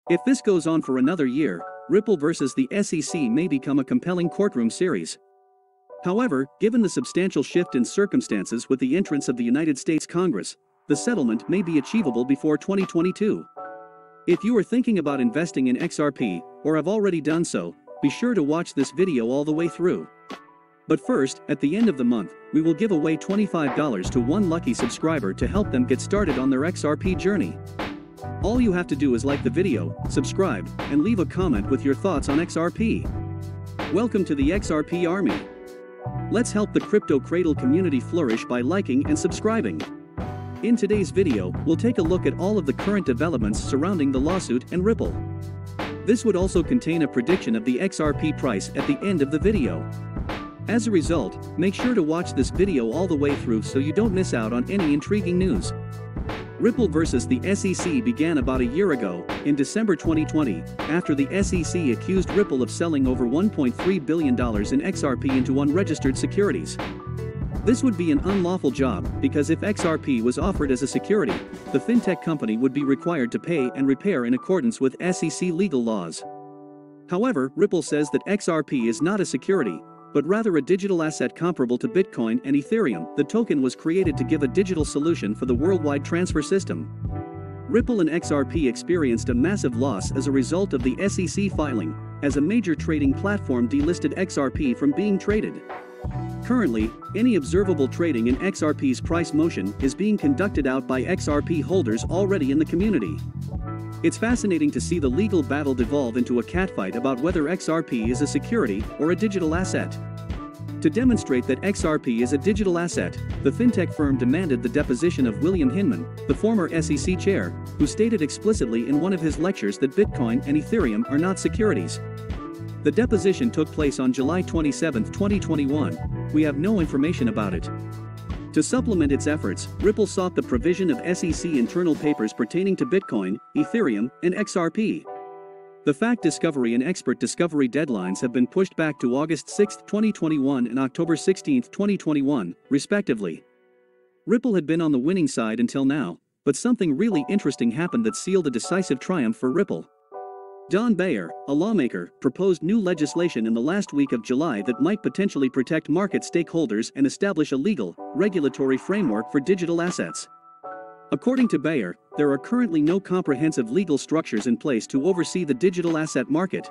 If this goes on for another year, Ripple versus the SEC may become a compelling courtroom series. However, given the substantial shift in circumstances with the entrance of the United States Congress, the settlement may be achievable before 2022. If you are thinking about investing in XRP, or have already done so, be sure to watch this video all the way through. But first, at the end of the month, we will give away $25 to one lucky subscriber to help them get started on their XRP journey. All you have to do is like the video, subscribe, and leave a comment with your thoughts on XRP. Welcome to the XRP Army. Let's help the crypto Cradle community flourish by liking and subscribing. In today's video, we'll take a look at all of the current developments surrounding the lawsuit and Ripple. This would also contain a prediction of the XRP price at the end of the video. As a result, make sure to watch this video all the way through so you don't miss out on any intriguing news. Ripple versus the SEC began about a year ago, in December 2020, after the SEC accused Ripple of selling over $1.3 billion in XRP into unregistered securities. This would be an unlawful job because if XRP was offered as a security, the fintech company would be required to pay and repair in accordance with SEC legal laws. However, Ripple says that XRP is not a security, but rather a digital asset comparable to Bitcoin and Ethereum. The token was created to give a digital solution for the worldwide transfer system. Ripple and XRP experienced a massive loss as a result of the SEC filing, as a major trading platform delisted XRP from being traded. Currently, any observable trading in XRP's price motion is being conducted out by XRP holders already in the community. It's fascinating to see the legal battle devolve into a catfight about whether XRP is a security or a digital asset. To demonstrate that XRP is a digital asset, the fintech firm demanded the deposition of William Hinman, the former SEC chair, who stated explicitly in one of his lectures that Bitcoin and Ethereum are not securities. The deposition took place on July 27, 2021. We have no information about it. To supplement its efforts, Ripple sought the provision of SEC internal papers pertaining to Bitcoin, Ethereum, and XRP. The fact discovery and expert discovery deadlines have been pushed back to August 6, 2021 and October 16, 2021, respectively. Ripple had been on the winning side until now, but something really interesting happened that sealed a decisive triumph for Ripple. Don Bayer, a lawmaker, proposed new legislation in the last week of July that might potentially protect market stakeholders and establish a legal, regulatory framework for digital assets. According to Bayer, there are currently no comprehensive legal structures in place to oversee the digital asset market.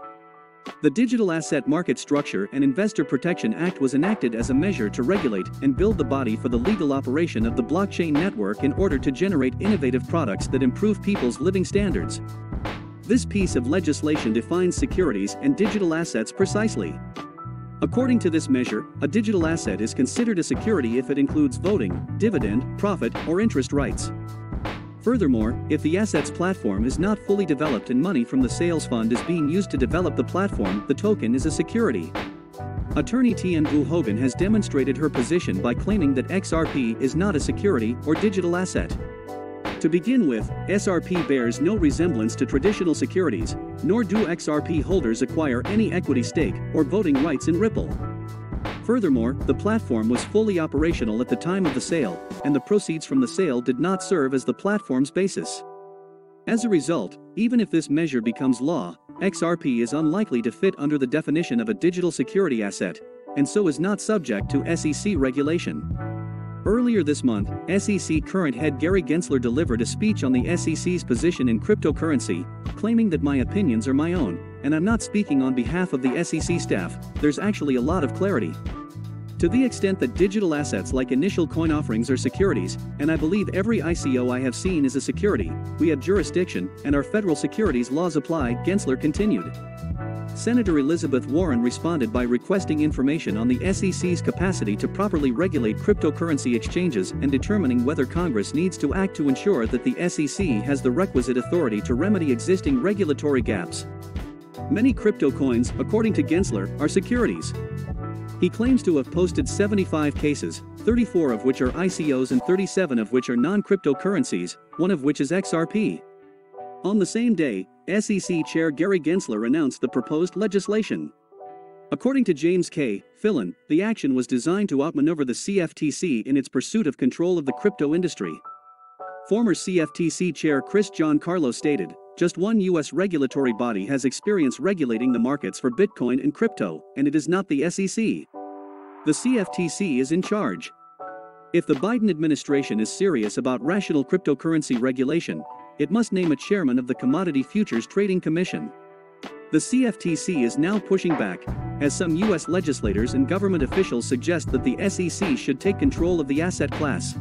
The Digital Asset Market Structure and Investor Protection Act was enacted as a measure to regulate and build the body for the legal operation of the blockchain network in order to generate innovative products that improve people's living standards. This piece of legislation defines securities and digital assets precisely. According to this measure, a digital asset is considered a security if it includes voting, dividend, profit, or interest rights. Furthermore, if the asset's platform is not fully developed and money from the sales fund is being used to develop the platform, the token is a security. Attorney Tian Wu Hogan has demonstrated her position by claiming that XRP is not a security or digital asset. To begin with, XRP bears no resemblance to traditional securities, nor do XRP holders acquire any equity stake or voting rights in Ripple. Furthermore, the platform was fully operational at the time of the sale, and the proceeds from the sale did not serve as the platform's basis. As a result, even if this measure becomes law, XRP is unlikely to fit under the definition of a digital security asset, and so is not subject to SEC regulation. Earlier this month, SEC current head Gary Gensler delivered a speech on the SEC's position in cryptocurrency, claiming that my opinions are my own, and I'm not speaking on behalf of the SEC staff. There's actually a lot of clarity. To the extent that digital assets like initial coin offerings are securities, and I believe every ICO I have seen is a security, we have jurisdiction, and our federal securities laws apply, Gensler continued. Senator Elizabeth Warren responded by requesting information on the SEC's capacity to properly regulate cryptocurrency exchanges and determining whether Congress needs to act to ensure that the SEC has the requisite authority to remedy existing regulatory gaps. Many crypto coins, according to Gensler, are securities. He claims to have posted 75 cases, 34 of which are ICOs and 37 of which are non-cryptocurrencies, one of which is XRP. On the same day, SEC Chair Gary Gensler announced the proposed legislation. According to James K. Fillon, the action was designed to outmaneuver the CFTC in its pursuit of control of the crypto industry. Former CFTC Chair Chris Giancarlo stated, just one U.S. regulatory body has experience regulating the markets for Bitcoin and crypto, and it is not the SEC. The CFTC is in charge. If the Biden administration is serious about rational cryptocurrency regulation, it must name a chairman of the Commodity Futures Trading Commission. The CFTC is now pushing back, as some U.S. legislators and government officials suggest that the SEC should take control of the asset class.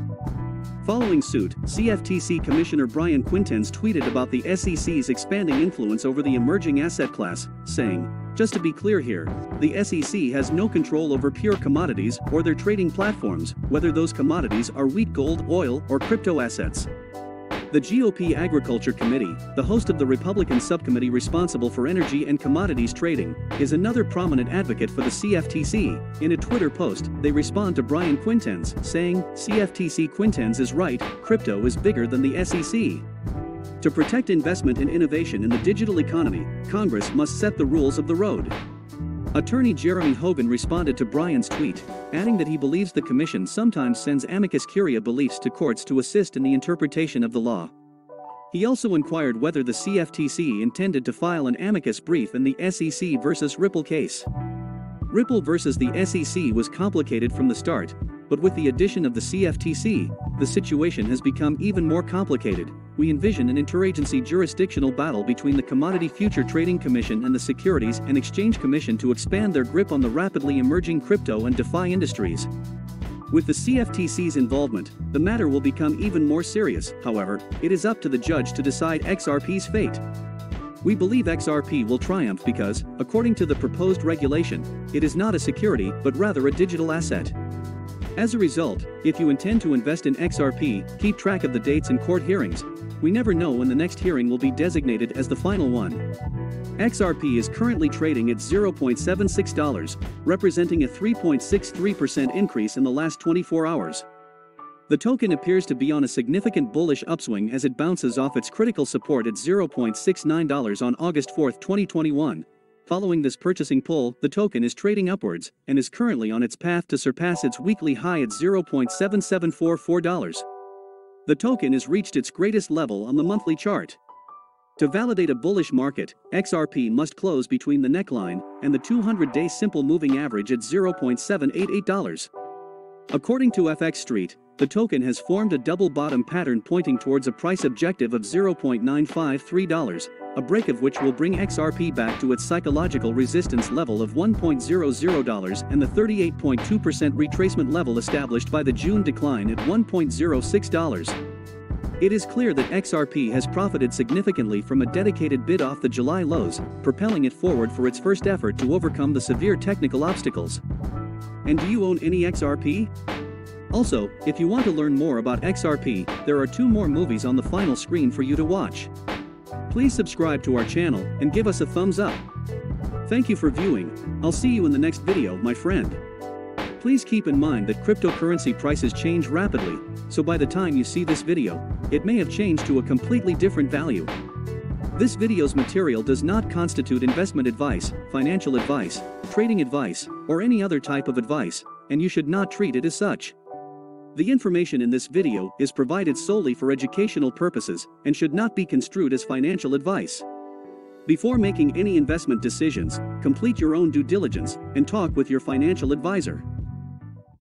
Following suit, CFTC Commissioner Brian Quintenz tweeted about the SEC's expanding influence over the emerging asset class, saying, "Just to be clear here, the SEC has no control over pure commodities or their trading platforms, whether those commodities are wheat, gold, oil, or crypto assets." The GOP Agriculture Committee, the host of the Republican subcommittee responsible for energy and commodities trading, is another prominent advocate for the CFTC. In a Twitter post, they respond to Brian Quintenz, saying, "CFTC Quintenz is right, crypto is bigger than the SEC." To protect investment and innovation in the digital economy, Congress must set the rules of the road. Attorney Jeremy Hogan responded to Brian's tweet, adding that he believes the commission sometimes sends amicus curiae beliefs to courts to assist in the interpretation of the law. He also inquired whether the CFTC intended to file an amicus brief in the SEC versus Ripple case. Ripple versus the SEC was complicated from the start, but with the addition of the CFTC, the situation has become even more complicated. We envision an interagency jurisdictional battle between the Commodity Future Trading Commission and the Securities and Exchange Commission to expand their grip on the rapidly emerging crypto and DeFi industries. With the CFTC's involvement, the matter will become even more serious. However, it is up to the judge to decide XRP's fate. We believe XRP will triumph because, according to the proposed regulation, it is not a security but rather a digital asset. As a result, if you intend to invest in XRP, keep track of the dates and court hearings. We never know when the next hearing will be designated as the final one. XRP is currently trading at $0.76, representing a 3.63% increase in the last 24 hours. The token appears to be on a significant bullish upswing as it bounces off its critical support at $0.69 on August 4, 2021. Following this purchasing pull, the token is trading upwards and is currently on its path to surpass its weekly high at $0.7744. The token has reached its greatest level on the monthly chart. To validate a bullish market, XRP must close between the neckline and the 200-day simple moving average at $0.788. According to FX Street, the token has formed a double bottom pattern pointing towards a price objective of $0.953, a break of which will bring XRP back to its psychological resistance level of $1.00 and the 38.2% retracement level established by the June decline at $1.06. It is clear that XRP has profited significantly from a dedicated bid off the July lows, propelling it forward for its first effort to overcome the severe technical obstacles. And do you own any XRP? Also, if you want to learn more about XRP, there are 2 more movies on the final screen for you to watch. Please subscribe to our channel and give us a thumbs up. Thank you for viewing. I'll see you in the next video, my friend. Please keep in mind that cryptocurrency prices change rapidly, so by the time you see this video, it may have changed to a completely different value. This video's material does not constitute investment advice, financial advice, trading advice, or any other type of advice, and you should not treat it as such. The information in this video is provided solely for educational purposes and should not be construed as financial advice. Before making any investment decisions, complete your own due diligence and talk with your financial advisor.